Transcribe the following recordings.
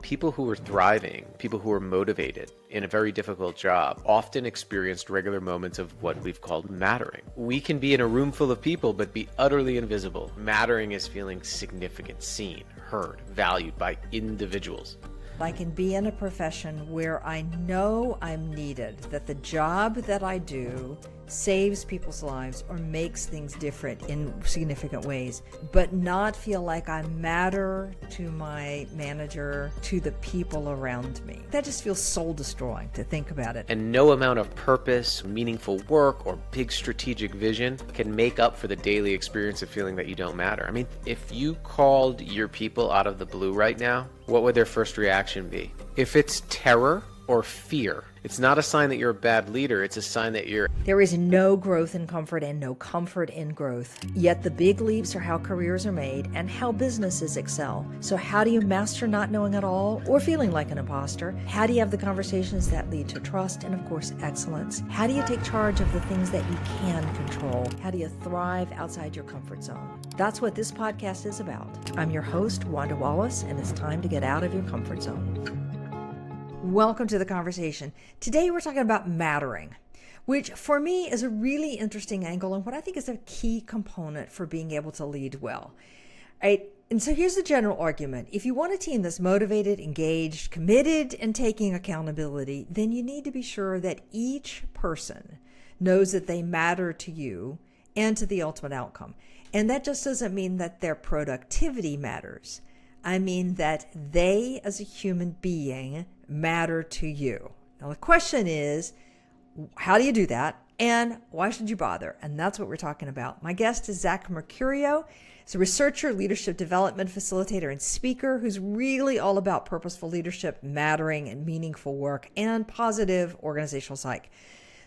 People who were thriving, people who were motivated in a very difficult job, often experienced regular moments of what we've called mattering. We can be in a room full of people, but be utterly invisible. Mattering is feeling significant, seen, heard, valued by individuals. I can be in a profession where I know I'm needed, that the job that I do saves people's lives or makes things different in significant ways, but not feel like I matter to my manager, to the people around me. That just feels soul destroying to think about it. And no amount of purpose, meaningful work, or big strategic vision can make up for the daily experience of feeling that you don't matter. I mean, if you called your people out of the blue right now, what would their first reaction be? If it's terror or fear, it's not a sign that you're a bad leader, it's a sign that you're... There is no growth in comfort and no comfort in growth. Yet the big leaps are how careers are made and how businesses excel. So how do you master not knowing at all or feeling like an imposter? How do you have the conversations that lead to trust and, of course, excellence? How do you take charge of the things that you can control? How do you thrive outside your comfort zone? That's what this podcast is about. I'm your host, Wanda Wallace, and it's time to get out of your comfort zone. Welcome to the conversation. Today we're talking about mattering, which for me is a really interesting angle and what I think is a key component for being able to lead well. Right? And so here's the general argument. If you want a team that's motivated, engaged, committed, and taking accountability, then you need to be sure that each person knows that they matter to you and to the ultimate outcome. And that just doesn't mean that their productivity matters. I mean that they, as a human being, matter to you. Now, the question is, how do you do that? And why should you bother? And that's what we're talking about. My guest is Zach Mercurio. He's a researcher, leadership development facilitator, and speaker who's really all about purposeful leadership, mattering, and meaningful work, and positive organizational psych.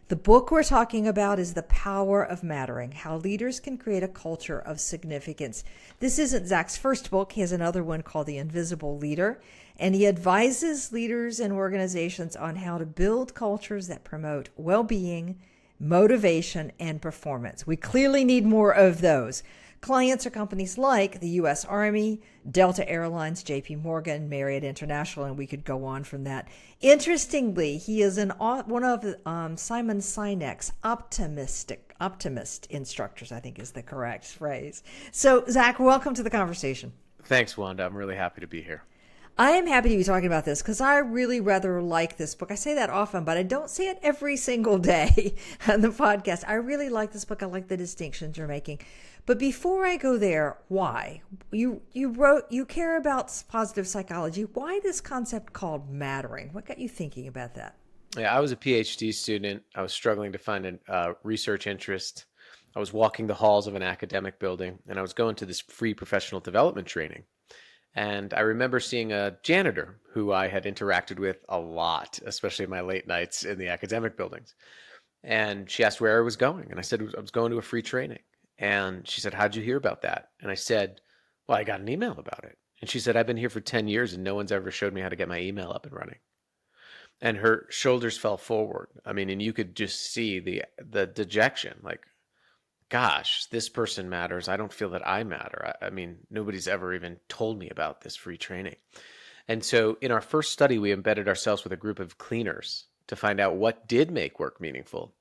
The book we're talking about is The Power of Mattering, How Leaders Can Create a Culture of Significance. This isn't Zach's first book. He has another one called The Invisible Leader, and he advises leaders and organizations on how to build cultures that promote well-being, motivation, and performance. We clearly need more of those. Clients are companies like the U.S. Army, Delta Airlines, J.P. Morgan, Marriott International, and we could go on from that. Interestingly, he is one of Simon Sinek's optimist instructors, I think is the correct phrase. So, Zach, welcome to the conversation. Thanks, Wanda. I'm really happy to be here. I am happy to be talking about this because I really rather like this book. I say that often, but I don't say it every single day on the podcast. I really like this book. I like the distinctions you're making. But before I go there, why? You care about positive psychology. Why this concept called mattering? What got you thinking about that? Yeah, I was a PhD student. I was struggling to find a research interest. I was walking the halls of an academic building, and I was going to this free professional development training. And I remember seeing a janitor who I had interacted with a lot, especially in my late nights in the academic buildings. And she asked where I was going. And I said, I was going to a free training. And she said, how'd you hear about that? And I said, well, I got an email about it. And she said, I've been here for 10 years and no one's ever showed me how to get my email up and running. And her shoulders fell forward. I mean, and you could just see the dejection, like, gosh, this person matters. I don't feel that I matter. I mean, nobody's ever even told me about this free training. And so in our first study, we embedded ourselves with a group of cleaners to find out what did make work meaningful.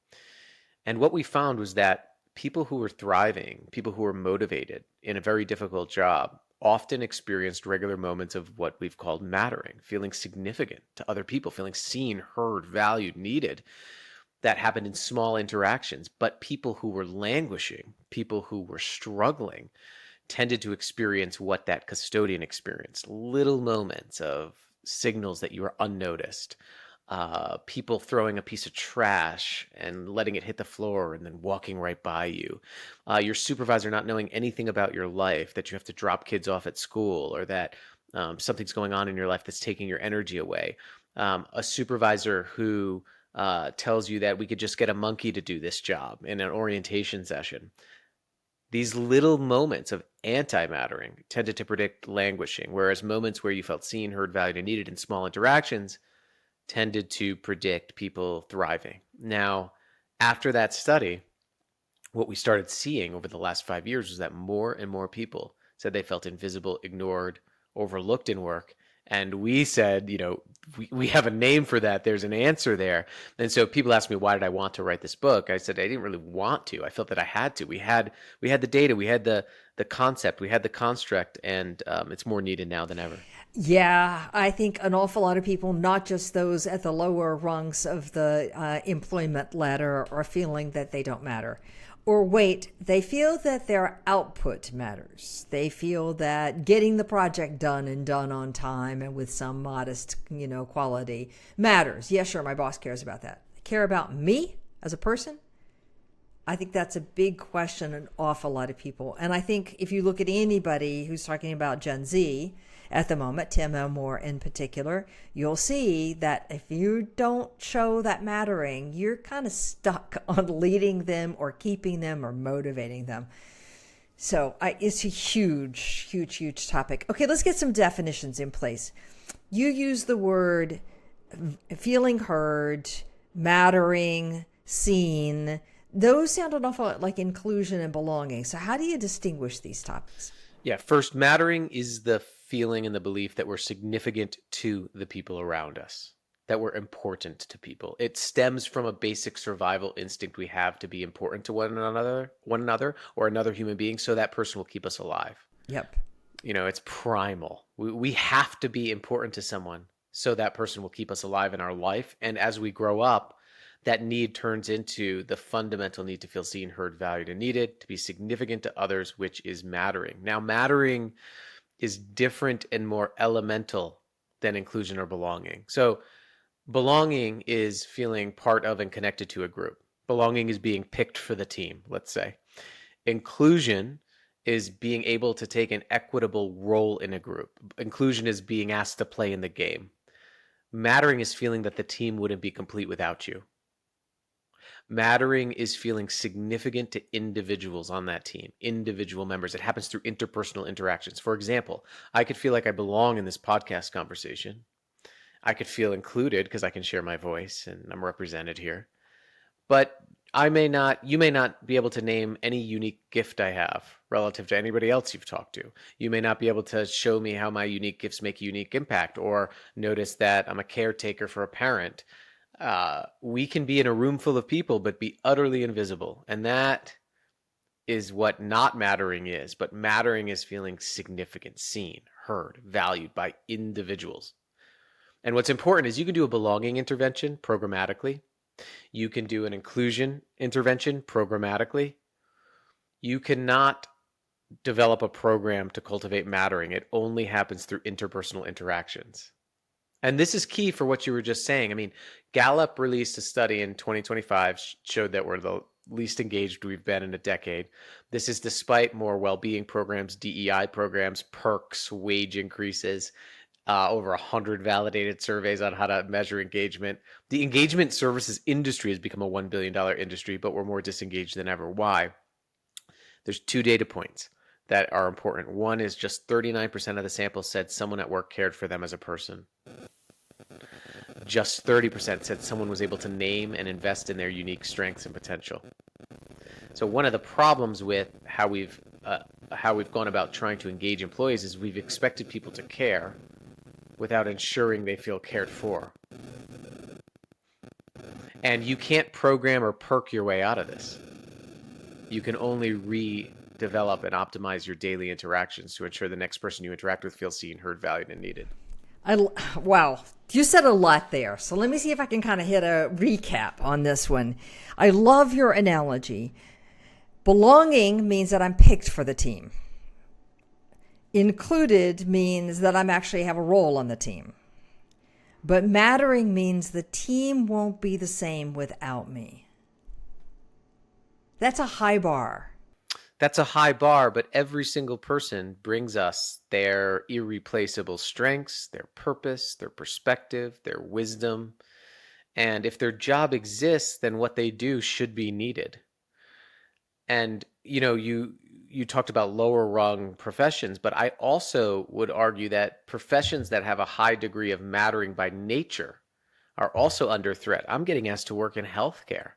And what we found was that people who were thriving, people who were motivated in a very difficult job, often experienced regular moments of what we've called mattering, feeling significant to other people, feeling seen, heard, valued, needed. That happened in small interactions, but people who were languishing, people who were struggling, tended to experience what that custodian experienced, little moments of signals that you were unnoticed, people throwing a piece of trash and letting it hit the floor and then walking right by you, your supervisor not knowing anything about your life, that you have to drop kids off at school, or that something's going on in your life that's taking your energy away, a supervisor who tells you that we could just get a monkey to do this job in an orientation session. These little moments of anti-mattering tended to predict languishing, whereas moments where you felt seen, heard, valued, and needed in small interactions tended to predict people thriving. Now, after that study, what we started seeing over the last 5 years was that more and more people said they felt invisible, ignored, overlooked in work, And we said, we have a name for that. There's an answer there. And so people ask me, why did I want to write this book? I said, I didn't really want to. I felt that I had to. We had the data, we had the concept, we had the construct, and it's more needed now than ever. Yeah, I think an awful lot of people, not just those at the lower rungs of the employment ladder, are feeling that they don't matter. Or wait, they feel that their output matters. They feel that getting the project done and done on time and with some modest, quality matters. Yeah, sure, my boss cares about that. They care about me as a person? I think that's a big question an awful lot of people. And I think if you look at anybody who's talking about Gen Z at the moment, Tim Elmore in particular, you'll see that if you don't show that mattering, you're kind of stuck on leading them or keeping them or motivating them. So it's a huge, huge, huge topic. Okay, let's get some definitions in place. You use the word feeling heard, mattering, seen. Those sound an awful lot like inclusion and belonging. So how do you distinguish these topics? Yeah, first, mattering is the feeling and the belief that we're significant to the people around us, that we're important to people. It stems from a basic survival instinct we have to be important to one another, or another human being, so that person will keep us alive. Yep. It's primal. We have to be important to someone so that person will keep us alive in our life. And as we grow up, that need turns into the fundamental need to feel seen, heard, valued, and needed, to be significant to others, which is mattering. Now, mattering is different and more elemental than inclusion or belonging. So belonging is feeling part of and connected to a group. Belonging is being picked for the team, let's say. Inclusion is being able to take an equitable role in a group. Inclusion is being asked to play in the game. Mattering is feeling that the team wouldn't be complete without you. Mattering is feeling significant to individuals on that team, individual members. It happens through interpersonal interactions. For example, I could feel like I belong in this podcast conversation. I could feel included because I can share my voice and I'm represented here. But you may not be able to name any unique gift I have relative to anybody else you've talked to. You may not be able to show me how my unique gifts make a unique impact, or notice that I'm a caretaker for a parent. We can be in a room full of people but be utterly invisible, and that is what not mattering is. But mattering is feeling significant, seen, heard, valued by individuals. And what's important is you can do a belonging intervention programmatically. You can do an inclusion intervention programmatically. You cannot develop a program to cultivate mattering. It only happens through interpersonal interactions. And this is key for what you were just saying. I mean, Gallup released a study in 2025 showed that we're the least engaged we've been in a decade. This is despite more well-being programs, DEI programs, perks, wage increases, over 100 validated surveys on how to measure engagement. The engagement services industry has become a $1 billion industry, but we're more disengaged than ever. Why? There's two data points that are important. One is just 39% of the sample said someone at work cared for them as a person. Just 30% said someone was able to name and invest in their unique strengths and potential. So one of the problems with how we've gone about trying to engage employees is we've expected people to care without ensuring they feel cared for. And you can't program or perk your way out of this. You can only redevelop and optimize your daily interactions to ensure the next person you interact with feels seen, heard, valued, and needed. Wow, you said a lot there. So let me see if I can kind of hit a recap on this one. I love your analogy. Belonging means that I'm picked for the team. Included means that I'm actually have a role on the team. But mattering means the team won't be the same without me. That's a high bar. That's a high bar, but every single person brings us their irreplaceable strengths, their purpose, their perspective, their wisdom. And if their job exists, then what they do should be needed. And, you talked about lower rung professions, but I also would argue that professions that have a high degree of mattering by nature are also under threat. I'm getting asked to work in healthcare.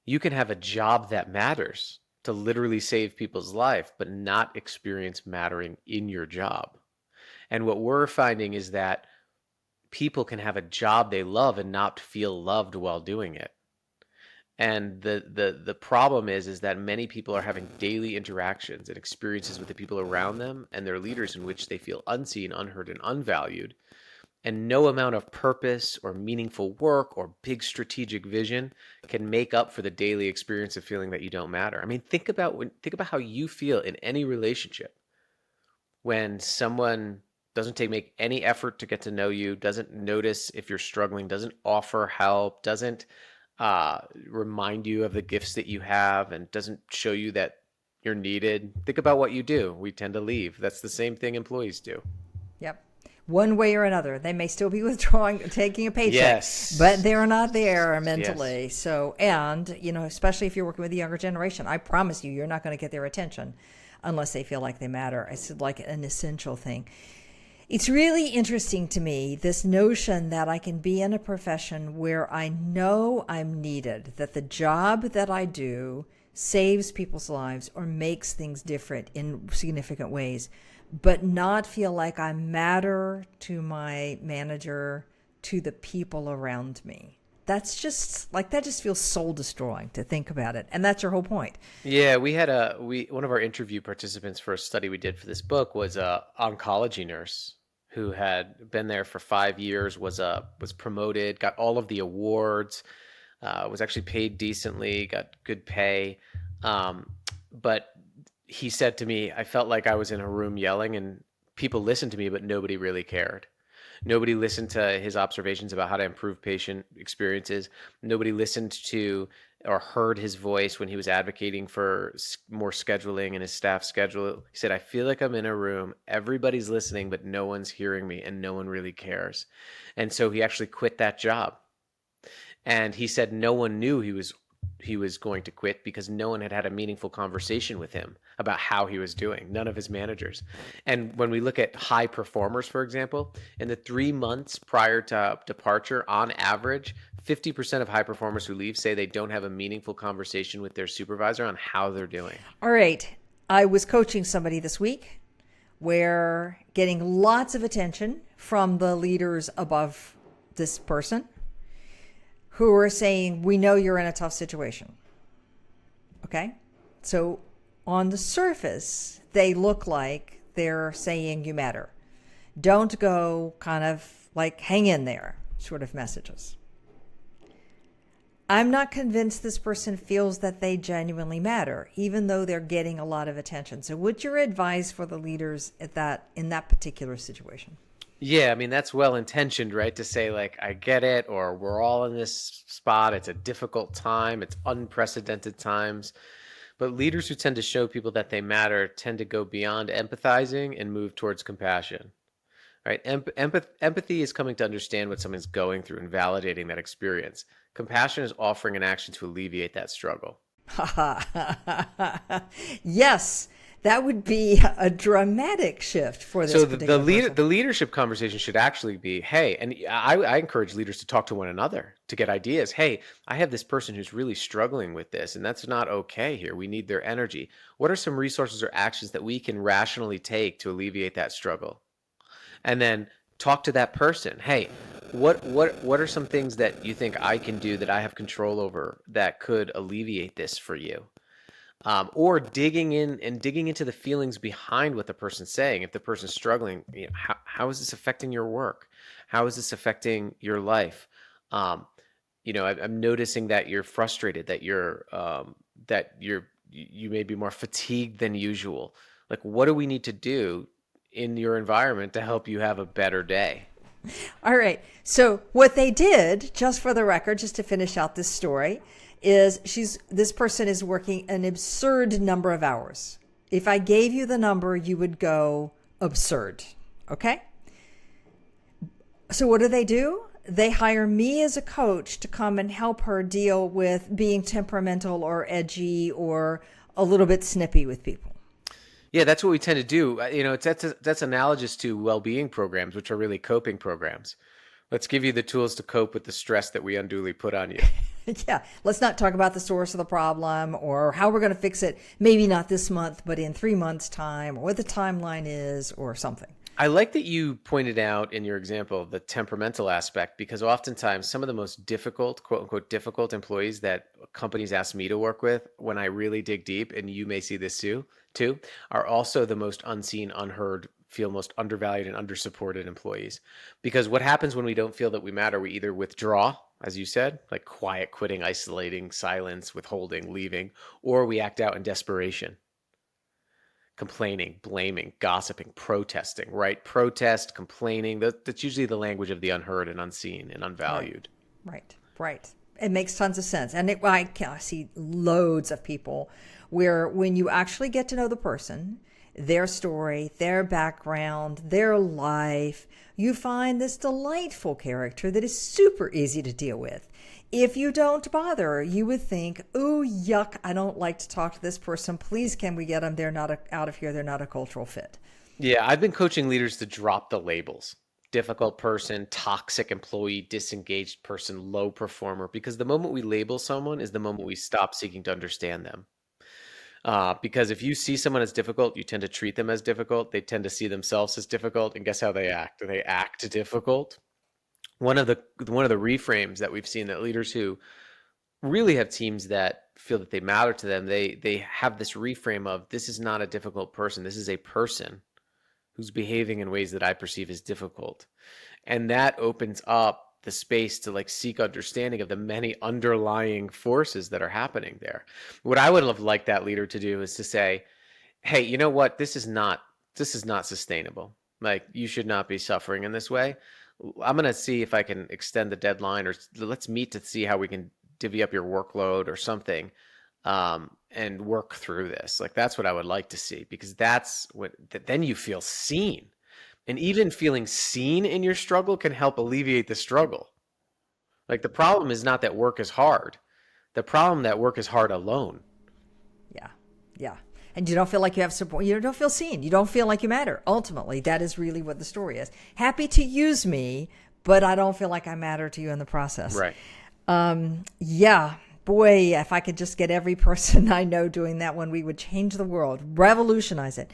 You can have a job that matters to literally save people's life, but not experience mattering in your job. And what we're finding is that people can have a job they love and not feel loved while doing it. And the problem is that many people are having daily interactions and experiences with the people around them and their leaders in which they feel unseen, unheard, and unvalued. And no amount of purpose or meaningful work or big strategic vision can make up for the daily experience of feeling that you don't matter. I mean, think about how you feel in any relationship when someone doesn't make any effort to get to know you, doesn't notice if you're struggling, doesn't offer help, doesn't remind you of the gifts that you have, and doesn't show you that you're needed. Think about what you do. We tend to leave. That's the same thing employees do. Yep. One way or another. They may still be withdrawing, taking a paycheck, Yes. but they're not there mentally. Yes. So, and, especially if you're working with the younger generation, I promise you're not going to get their attention unless they feel like they matter. It's like an essential thing. It's really interesting to me, this notion that I can be in a profession where I know I'm needed, that the job that I do saves people's lives or makes things different in significant ways, but not feel like I matter to my manager, to the people around me. That just feels soul destroying to think about it. And that's your whole point. Yeah, one of our interview participants for a study we did for this book was a oncology nurse who had been there for 5 years, was promoted, got all of the awards, was actually paid decently, got good pay. But he said to me, I felt like I was in a room yelling and people listened to me, but nobody really cared. Nobody listened to his observations about how to improve patient experiences. Nobody listened to or heard his voice when he was advocating for more scheduling in his staff schedule. He said, I feel like I'm in a room, everybody's listening, but no one's hearing me and no one really cares. And so he actually quit that job. And he said no one knew he was going to quit because no one had had a meaningful conversation with him about how he was doing, none of his managers. And when we look at high performers, for example, in the 3 months prior to departure, on average, 50% of high performers who leave say they don't have a meaningful conversation with their supervisor on how they're doing. All right. I was coaching somebody this week where getting lots of attention from the leaders above this person who are saying, we know you're in a tough situation. Okay? So on the surface, they look like they're saying you matter. Don't go kind of like hang in there sort of messages. I'm not convinced this person feels that they genuinely matter, even though they're getting a lot of attention. So what's your advice for the leaders in that particular situation? Yeah, I mean, that's well-intentioned, right? To say, like, I get it, or we're all in this spot. It's a difficult time. It's unprecedented times. But leaders who tend to show people that they matter tend to go beyond empathizing and move towards compassion, right? Empathy is coming to understand what someone's going through and validating that experience. Compassion is offering an action to alleviate that struggle. Yes. That would be a dramatic shift for this particular person. The leadership conversation should actually be, hey, and I encourage leaders to talk to one another to get ideas. Hey, I have this person who's really struggling with this, and that's not okay here. We need their energy. What are some resources or actions that we can rationally take to alleviate that struggle? And then talk to that person. Hey, what are some things that you think I can do that I have control over that could alleviate this for you? Or digging into the feelings behind what the person's saying. If the person's struggling, how is this affecting your work? How is this affecting your life? I'm noticing that you're frustrated, that you may be more fatigued than usual. Like, what do we need to do in your environment to help you have a better day? All right. So what they did, just for the record, just to finish out this story, is this person is working an absurd number of hours. If I gave you the number, you would go absurd. Okay? So what do? They hire me as a coach to come and help her deal with being temperamental or edgy or a little bit snippy with people. Yeah, that's what we tend to do. That's analogous to well-being programs, which are really coping programs. Let's give you the tools to cope with the stress that we unduly put on you. Yeah, let's not talk about the source of the problem or how we're going to fix it. Maybe not this month, but in 3 months' time, or what the timeline is, or something. I like that you pointed out in your example the temperamental aspect because oftentimes some of the most difficult, quote unquote, difficult employees that companies ask me to work with, when I really dig deep, and you may see this too, are also the most unseen, unheard, feel most undervalued and undersupported employees. Because what happens when we don't feel that we matter, we either withdraw, as you said, like quiet quitting, isolating, silence, withholding, leaving, or we act out in desperation, complaining, blaming, gossiping, protesting, right? Protest, complaining, that's usually the language of the unheard and unseen and Right, unvalued. right. It makes tons of sense. And I see loads of people where when you actually get to know the person, their story, their background, their life, you find this delightful character that is super easy to deal with. If you don't bother, you would think, oh, yuck, I don't like to talk to this person. Please, can we get them? They're not out of here. They're not a cultural fit. Yeah, I've been coaching leaders to drop the labels. Difficult person, toxic employee, disengaged person, low performer, because the moment we label someone is the moment we stop seeking to understand them. Because if you see someone as difficult, you tend to treat them as difficult. They tend to see themselves as difficult, and guess how they act? They act difficult. One of the reframes that we've seen that leaders who really have teams that feel that they matter to them, they have this reframe of this is not a difficult person. This is a person who's behaving in ways that I perceive as difficult. And that opens up the space to like seek understanding of the many underlying forces that are happening there. What I would have liked that leader to do is to say, hey, you know what? This is not sustainable. Like you should not be suffering in this way. I'm going to see if I can extend the deadline or let's meet to see how we can divvy up your workload or something, and work through this. Like that's what I would like to see because that's what then you feel seen. And even feeling seen in your struggle can help alleviate the struggle. Like the problem is not that work is hard. The problem that work is hard alone. Yeah, yeah. And you don't feel like you have support. You don't feel seen. You don't feel like you matter. Ultimately, that is really what the story is. Happy to use me, but I don't feel like I matter to you in the process. Right. Yeah, boy, if I could just get every person I know doing that one, we would change the world, revolutionize it.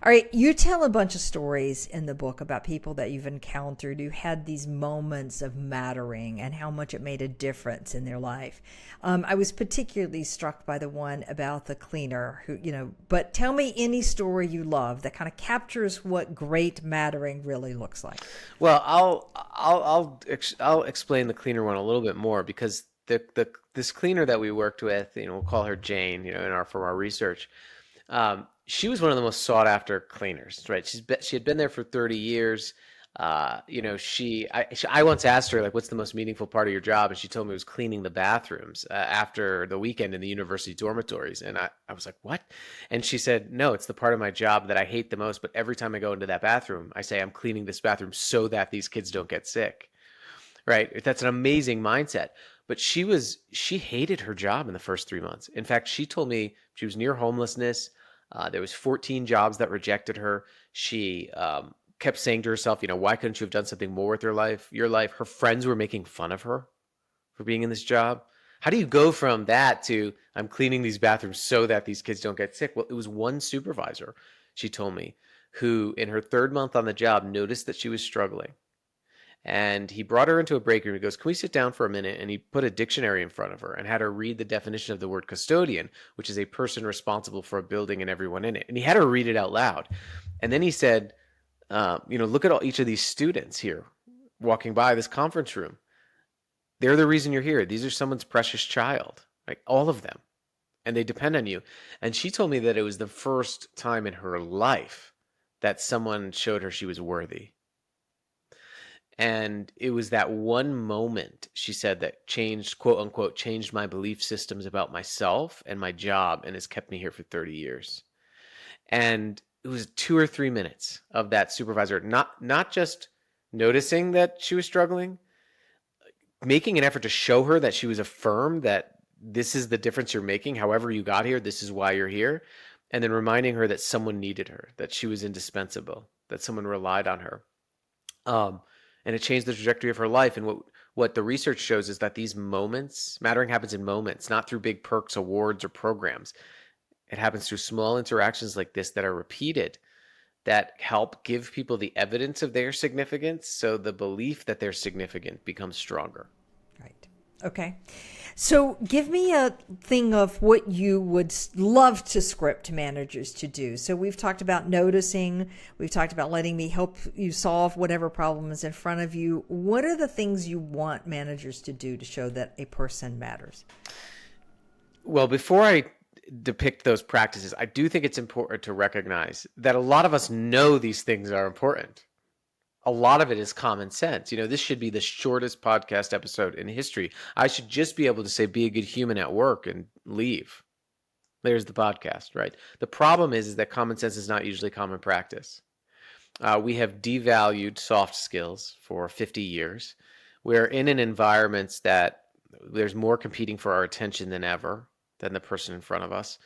All right, you tell a bunch of stories in the book about people that you've encountered who had these moments of mattering and how much it made a difference in their life. I was particularly struck by the one about the cleaner but tell me any story you love that kind of captures what great mattering really looks like. Well, I'll explain the cleaner one a little bit more because this cleaner that we worked with, we'll call her Jane, from our research. She was one of the most sought after cleaners, right? She had been there for 30 years. I once asked her like, "What's the most meaningful part of your job?" And she told me it was cleaning the bathrooms after the weekend in the university dormitories. And I was like, "What?" And she said, "No, it's the part of my job that I hate the most. But every time I go into that bathroom, I say I'm cleaning this bathroom so that these kids don't get sick." Right? That's an amazing mindset. But she hated her job in the first 3 months. In fact, she told me she was near homelessness. There was 14 jobs that rejected her. She kept saying to herself, why couldn't you have done something more with your life? Her friends were making fun of her for being in this job. How do you go from that to I'm cleaning these bathrooms so that these kids don't get sick? Well, it was one supervisor, she told me, who in her 3rd month on the job noticed that she was struggling. And he brought her into a break room. He goes, "Can we sit down for a minute?" And he put a dictionary in front of her and had her read the definition of the word custodian, which is a person responsible for a building and everyone in it. And he had her read it out loud. And then he said, look at each of these students here walking by this conference room. They're the reason you're here. These are someone's precious child, like all of them. And they depend on you. And she told me that it was the first time in her life that someone showed her she was worthy. And it was that one moment, she said, that changed, quote unquote, changed my belief systems about myself and my job and has kept me here for 30 years. And it was 2 or 3 minutes of that supervisor, not just noticing that she was struggling, making an effort to show her that she was affirmed that this is the difference you're making. However you got here, this is why you're here. And then reminding her that someone needed her, that she was indispensable, that someone relied on her. And it changed the trajectory of her life. And what the research shows is that these moments, mattering happens in moments, not through big perks, awards, or programs. It happens through small interactions like this that are repeated that help give people the evidence of their significance, so the belief that they're significant becomes stronger. Right. Okay. So give me a thing of what you would love to script managers to do. So we've talked about noticing, we've talked about letting me help you solve whatever problem is in front of you. What are the things you want managers to do to show that a person matters? Well, before I depict those practices, I do think it's important to recognize that a lot of us know these things are important. A lot of it is common sense. This should be the shortest podcast episode in history. I should just be able to say, be a good human at work and leave. There's the podcast, right? The problem is that common sense is not usually common practice. We have devalued soft skills for 50 years. We're in an environment that there's more competing for our attention than ever, than the person in front of us.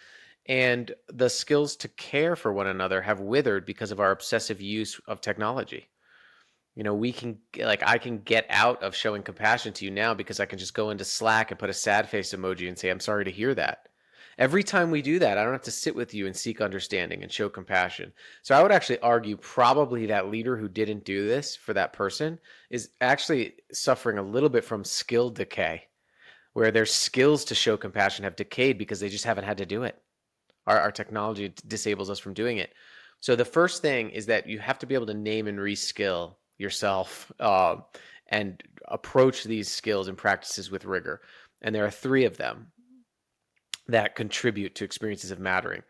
And the skills to care for one another have withered because of our obsessive use of technology. I can get out of showing compassion to you now because I can just go into Slack and put a sad face emoji and say, I'm sorry to hear that. Every time we do that, I don't have to sit with you and seek understanding and show compassion. So I would actually argue probably that leader who didn't do this for that person is actually suffering a little bit from skill decay, where their skills to show compassion have decayed because they just haven't had to do it. Our technology disables us from doing it. So the first thing is that you have to be able to name and reskill yourself and approach these skills and practices with rigor. And there are 3 of them that contribute to experiences of mattering.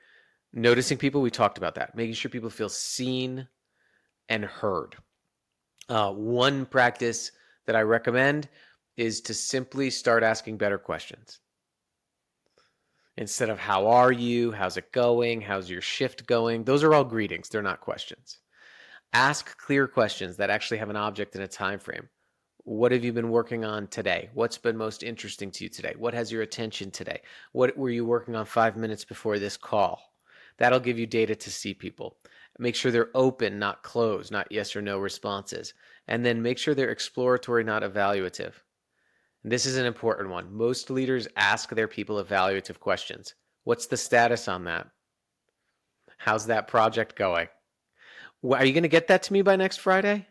Noticing people, we talked about that. Making sure people feel seen and heard. One practice that I recommend is to simply start asking better questions. Instead of how are you, how's it going, how's your shift going? Those are all greetings. They're not questions. Ask clear questions that actually have an object and a time frame. What have you been working on today? What's been most interesting to you today? What has your attention today? What were you working on 5 minutes before this call? That'll give you data to see people. Make sure they're open, not closed, not yes or no responses. And then make sure they're exploratory, not evaluative. And this is an important one. Most leaders ask their people evaluative questions. What's the status on that? How's that project going? Are you going to get that to me by next Friday?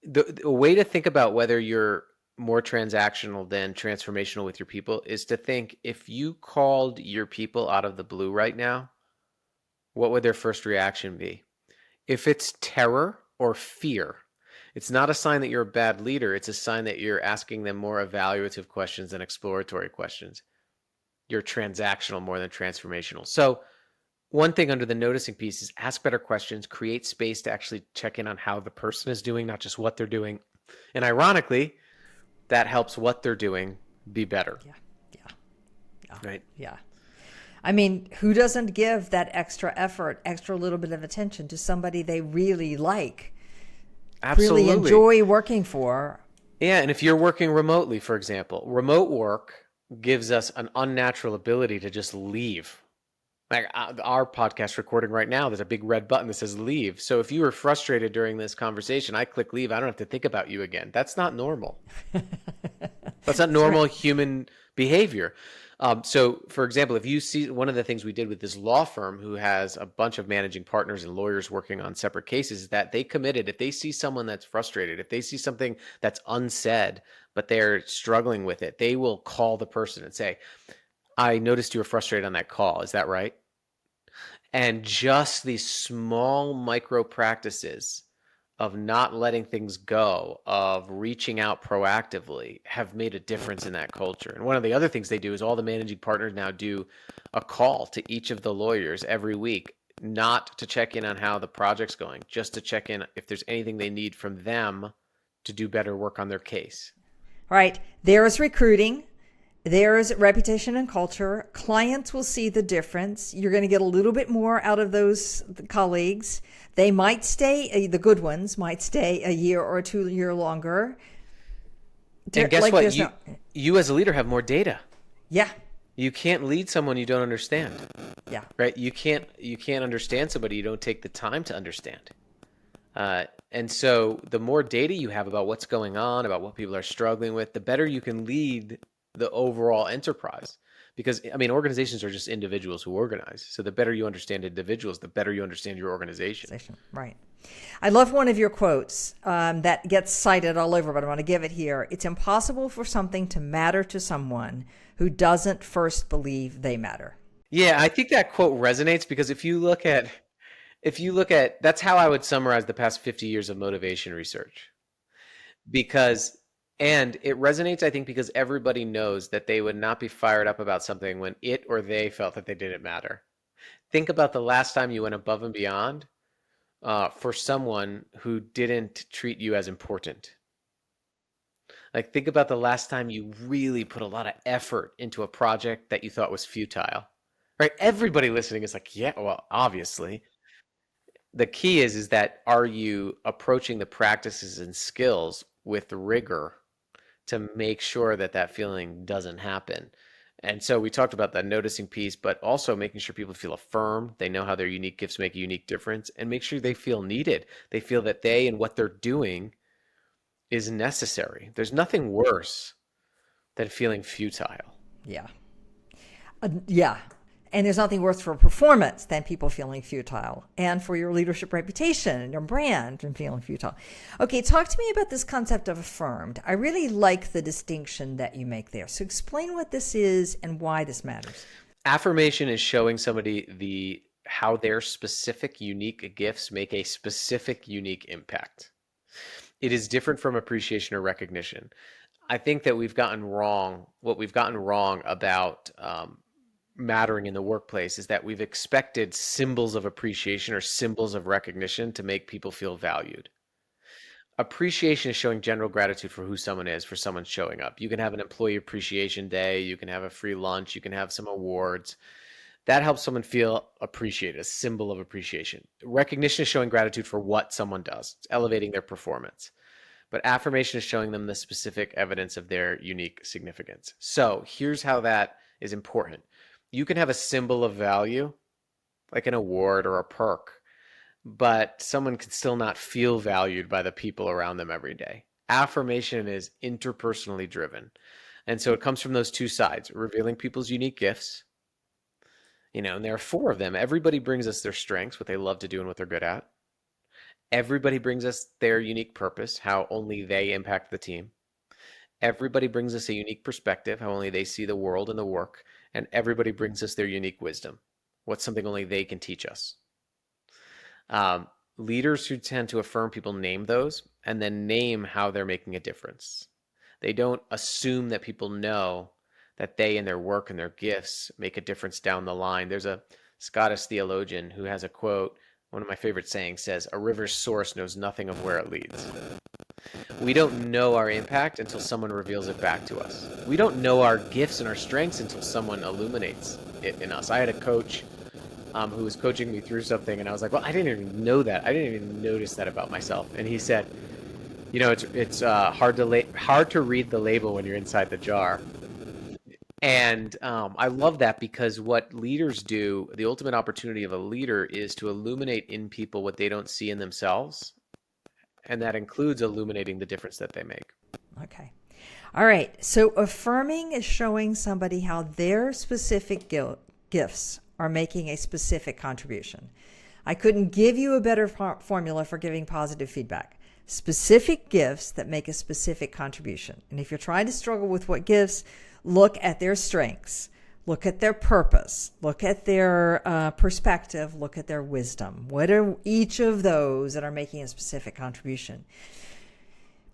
The way to think about whether you're more transactional than transformational with your people is to think, if you called your people out of the blue right now, what would their first reaction be? If it's terror or fear, it's not a sign that you're a bad leader. It's a sign that you're asking them more evaluative questions than exploratory questions. You're transactional more than transformational. So one thing under the noticing piece is ask better questions, create space to actually check in on how the person is doing, not just what they're doing. And ironically, that helps what they're doing be better. Yeah. Right? Yeah. I mean, who doesn't give that extra effort, extra little bit of attention to somebody they really like, Absolutely. really enjoy working for? Yeah, and if you're working remotely, for example, remote work gives us an unnatural ability to just leave. Like our podcast recording right now, there's a big red button that says leave. So if you were frustrated during this conversation, I click leave. I don't have to think about you again. That's not normal. That's not normal human behavior. So, for example, if you see, one of the things we did with this law firm who has a bunch of managing partners and lawyers working on separate cases is that they committed, if they see someone that's frustrated, if they see something that's unsaid, but they're struggling with it, they will call the person and say, I noticed you were frustrated on that call. Is that right? And just these small micro practices of not letting things go, of reaching out proactively, have made a difference in that culture. And one of the other things they do is all the managing partners now do a call to each of the lawyers every week, not to check in on how the project's going, just to check in if there's anything they need from them to do better work on their case. All right. There's recruiting. There's reputation and culture. Clients will see the difference. You're going to get a little bit more out of those colleagues. They might stay, the good ones might stay a year or 2 years longer. And guess what? You as a leader have more data. Yeah. You can't lead someone you don't understand. Yeah. Right? You can't understand somebody you don't take the time to understand. And so the more data you have about what's going on, about what people are struggling with, the better you can lead the overall enterprise, Because, I mean, organizations are just individuals who organize. So the better you understand individuals, the better you understand your organization. Right. I love one of your quotes that gets cited all over, but I want to give it here. It's impossible for something to matter to someone who doesn't first believe they matter. Yeah, I think that quote resonates because if you look at that's how I would summarize the past 50 years of motivation research. Because and it resonates, I think, because everybody knows that they would not be fired up about something when it or they felt that they didn't matter. Think about the last time you went above and beyond for someone who didn't treat you as important. Like, think about the last time you really put a lot of effort into a project that you thought was futile. Right? Everybody listening is like, yeah, well, obviously. The key is that are you approaching the practices and skills with rigor to make sure that that feeling doesn't happen? And so we talked about that noticing piece, but also making sure people feel affirmed. They know how their unique gifts make a unique difference, and make sure they feel needed. They feel that they and what they're doing is necessary. There's nothing worse than feeling futile. Yeah. Yeah. And there's nothing worse for a performance than people feeling futile, and for your leadership reputation and your brand and feeling futile. Okay, talk to me about this concept of affirmed. I really like the distinction that you make there. So explain what this is and why this matters. Affirmation is showing somebody how their specific unique gifts make a specific unique impact. It is different from appreciation or recognition. I think that what we've gotten wrong about mattering in the workplace is that we've expected symbols of appreciation or symbols of recognition to make people feel valued. Appreciation is showing general gratitude for who someone is, for someone showing up. You can have an employee appreciation day, you can have a free lunch, you can have some awards. That helps someone feel appreciated, a symbol of appreciation. Recognition is showing gratitude for what someone does. It's elevating their performance. But affirmation is showing them the specific evidence of their unique significance. So here's how that is important. You can have a symbol of value, like an award or a perk, but someone can still not feel valued by the people around them every day. Affirmation is interpersonally driven. And so it comes from those two sides, revealing people's unique gifts. And there are four of them. Everybody brings us their strengths, what they love to do and what they're good at. Everybody brings us their unique purpose, how only they impact the team. Everybody brings us a unique perspective, how only they see the world and the work. And everybody brings us their unique wisdom, what's something only they can teach us. Leaders who tend to affirm people name those and then name how they're making a difference. They don't assume that people know that they and their work and their gifts make a difference down the line. There's a Scottish theologian who has a quote, one of my favorite sayings says, "A river's source knows nothing of where it leads." We don't know our impact until someone reveals it back to us. We don't know our gifts and our strengths until someone illuminates it in us. I had a coach who was coaching me through something, and I was like, well, I didn't even know that. I didn't even notice that about myself. And he said, it's hard to read the label when you're inside the jar. And I love that because what leaders do, the ultimate opportunity of a leader is to illuminate in people what they don't see in themselves. And that includes illuminating the difference that they make. Okay. All right. So affirming is showing somebody how their specific gifts are making a specific contribution. I couldn't give you a better formula for giving positive feedback. Specific gifts that make a specific contribution. And if you're trying to struggle with what gifts, look at their strengths, look at their purpose, look at their perspective, look at their wisdom. What are each of those that are making a specific contribution?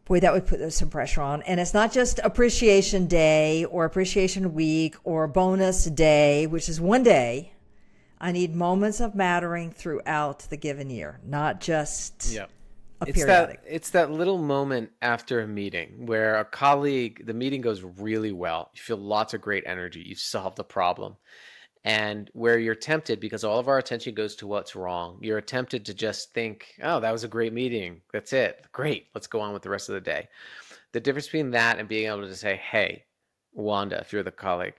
Boy, that would put some pressure on. And it's not just appreciation day or appreciation week or bonus day, which is one day. I need moments of mattering throughout the given year, not just a periodic. It's that little moment after a meeting where the meeting goes really well. You feel lots of great energy. You've solved the problem. And where you're tempted, because all of our attention goes to what's wrong, you're tempted to just think, oh, that was a great meeting. That's it. Great. Let's go on with the rest of the day. The difference between that and being able to say, hey, Wanda, if you're the colleague,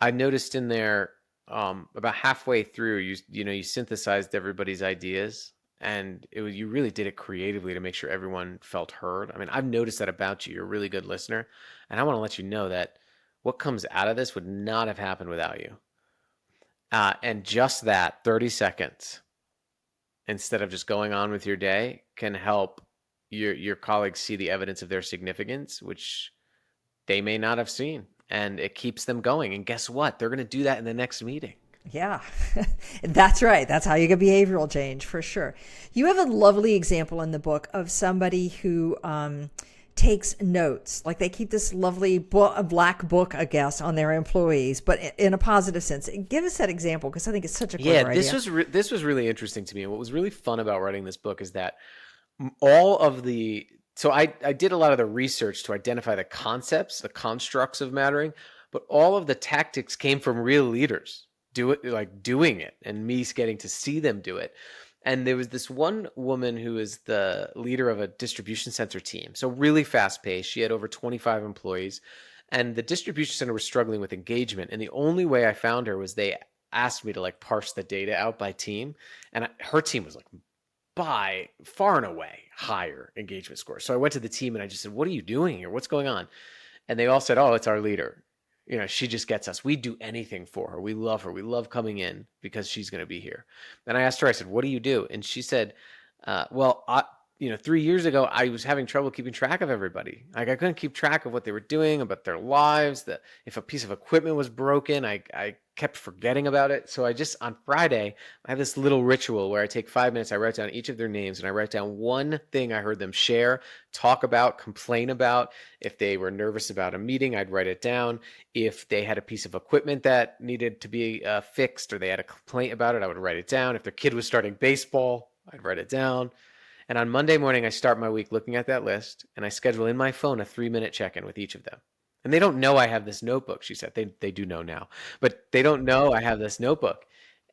I noticed in there about halfway through, you synthesized everybody's ideas, and you really did it creatively to make sure everyone felt heard. I mean, I've noticed that about you. You're a really good listener, and I want to let you know that what comes out of this would not have happened without you. And just that 30 seconds instead of just going on with your day can help your colleagues see the evidence of their significance, which they may not have seen. And it keeps them going. And guess what? They're going to do that in the next meeting. Yeah, that's right. That's how you get behavioral change for sure. You have a lovely example in the book of somebody who takes notes. Like they keep this lovely black book, I guess, on their employees, but in a positive sense. Give us that example because I think it's such a clever idea. This was really interesting to me. And what was really fun about writing this book is that all of the so I did a lot of the research to identify the concepts, the constructs of mattering, but all of the tactics came from real leaders doing it and me getting to see them do it. And there was this one woman who is the leader of a distribution center team. So really fast paced. She had over 25 employees and the distribution center was struggling with engagement. And the only way I found her was they asked me to like parse the data out by team. And her team was like by far and away higher engagement score. So I went to the team and I just said, what are you doing here? What's going on? And they all said, oh, it's our leader. You know, she just gets us. We do anything for her. We love her. We love coming in because she's going to be here. And I asked her, I said, what do you do? And she said, 3 years ago, I was having trouble keeping track of everybody. Like I couldn't keep track of what they were doing, about their lives, that if a piece of equipment was broken, I kept forgetting about it. So on Friday, I have this little ritual where I take 5 minutes, I write down each of their names and I write down one thing I heard them share, talk about, complain about. If they were nervous about a meeting, I'd write it down. If they had a piece of equipment that needed to be fixed or they had a complaint about it, I would write it down. If their kid was starting baseball, I'd write it down. And on Monday morning, I start my week looking at that list and I schedule in my phone a 3-minute check-in with each of them. And they don't know I have this notebook, she said. They do know now, but they don't know I have this notebook.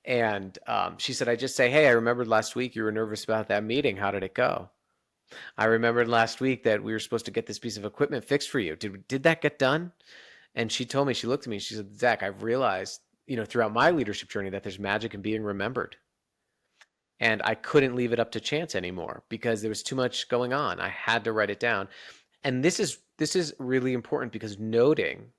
And she said, I just say, hey, I remembered last week you were nervous about that meeting. How did it go? I remembered last week that we were supposed to get this piece of equipment fixed for you. Did that get done? And she told me, she looked at me, she said, Zach, I've realized, throughout my leadership journey that there's magic in being remembered. And I couldn't leave it up to chance anymore because there was too much going on. I had to write it down. And this is really important because noting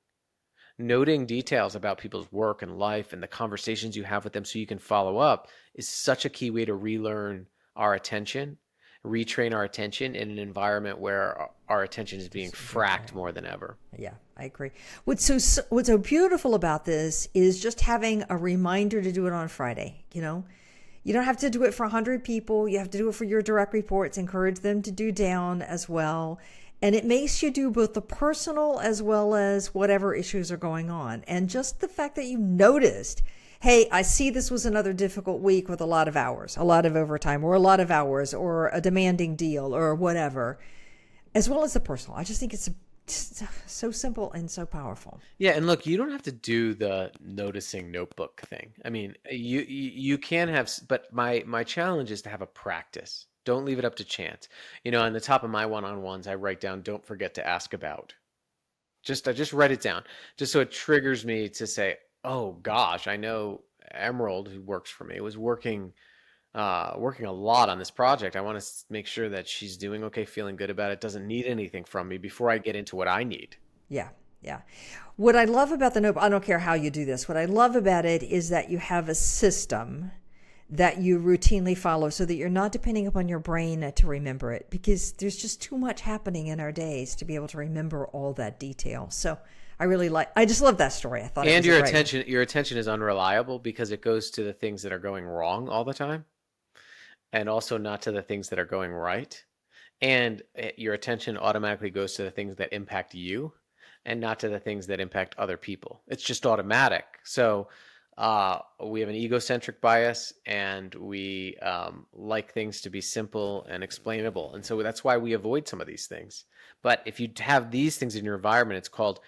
details about people's work and life and the conversations you have with them so you can follow up is such a key way to relearn our attention, retrain our attention in an environment where our attention is being fracked more than ever. Yeah, I agree. What's so beautiful about this is just having a reminder to do it on Friday, You don't have to do it for 100 people. You have to do it for your direct reports. Encourage them to do down as well. And it makes you do both the personal as well as whatever issues are going on. And just the fact that you noticed, hey, I see this was another difficult week with a lot of hours, a lot of overtime, or a lot of hours, or a demanding deal, or whatever, as well as the personal. I just think it's so simple and so powerful. Yeah, and look, you don't have to do the noticing notebook thing. I mean, you can have, but my challenge is to have a practice. Don't leave it up to chance. On the top of my one-on-ones, I write down, don't forget to ask about. I just write it down, just so it triggers me to say, oh gosh, I know Emerald, who works for me, was working a lot on this project. I want to make sure that she's doing okay, feeling good about it, doesn't need anything from me before I get into what I need. Yeah. What I love about the notebook, I don't care how you do this, what I love about it is that you have a system that you routinely follow so that you're not depending upon your brain to remember it, because there's just too much happening in our days to be able to remember all that detail. So I just love that story. I thought and your attention is unreliable because it goes to the things that are going wrong all the time. And also not to the things that are going right. And your attention automatically goes to the things that impact you and not to the things that impact other people. It's just automatic. So we have an egocentric bias and we like things to be simple and explainable. And so that's why we avoid some of these things. But if you have these things in your environment, it's called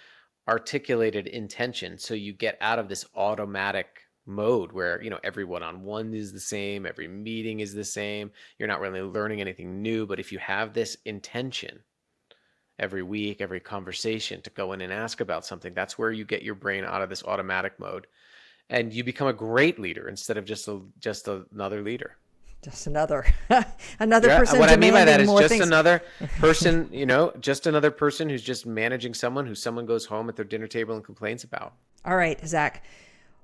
articulated intention. So you get out of this automatic mode where every one-on-one is the same, every meeting is the same, you're not really learning anything new. But if you have this intention every week, every conversation to go in and ask about something, that's where you get your brain out of this automatic mode and you become a great leader instead of just another leader. Just another another Yeah, person what I mean by that demanding is more just things. another person, just another person who's just managing someone who someone goes home at their dinner table and complains about. All right, Zach.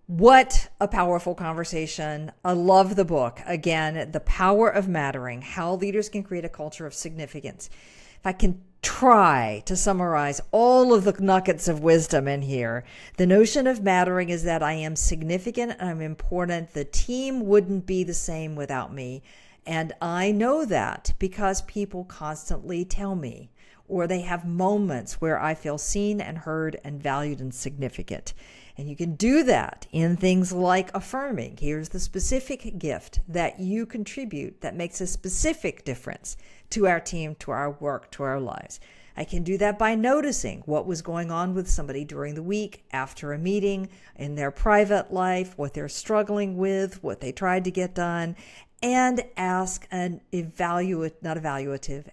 What a powerful conversation. I love the book. Again, The Power of Mattering, How Leaders Can Create a Culture of Significance. If I can try to summarize all of the nuggets of wisdom in here, the notion of mattering is that I am significant and I'm important. The team wouldn't be the same without me. And I know that because people constantly tell me, or they have moments where I feel seen and heard and valued and significant. And you can do that in things like affirming, here's the specific gift that you contribute that makes a specific difference to our team, to our work, to our lives. I can do that by noticing what was going on with somebody during the week, after a meeting, in their private life, what they're struggling with, what they tried to get done, and ask an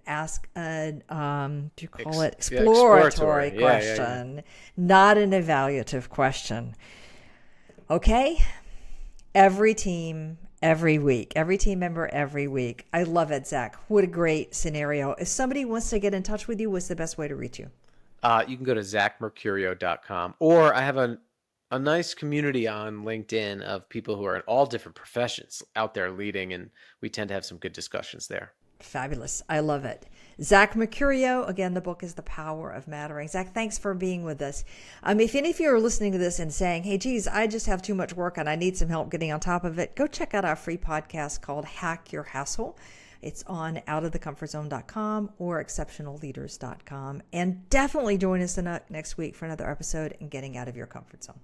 ask an, do you call it exploratory question, yeah. Not an evaluative question. Okay? Every team, every week, every team member, every week. I love it, Zach. What a great scenario. If somebody wants to get in touch with you, what's the best way to reach you? You can go to zachmercurio.com, or I have a nice community on LinkedIn of people who are in all different professions out there leading, and we tend to have some good discussions there. Fabulous. I love it. Zach Mercurio. Again, the book is The Power of Mattering. Zach, thanks for being with us. If any of you are listening to this and saying, hey, geez, I just have too much work and I need some help getting on top of it, go check out our free podcast called Hack Your Hassle. It's on outofthecomfortzone.com or exceptionalleaders.com. And definitely join us next week for another episode in Getting Out of Your Comfort Zone.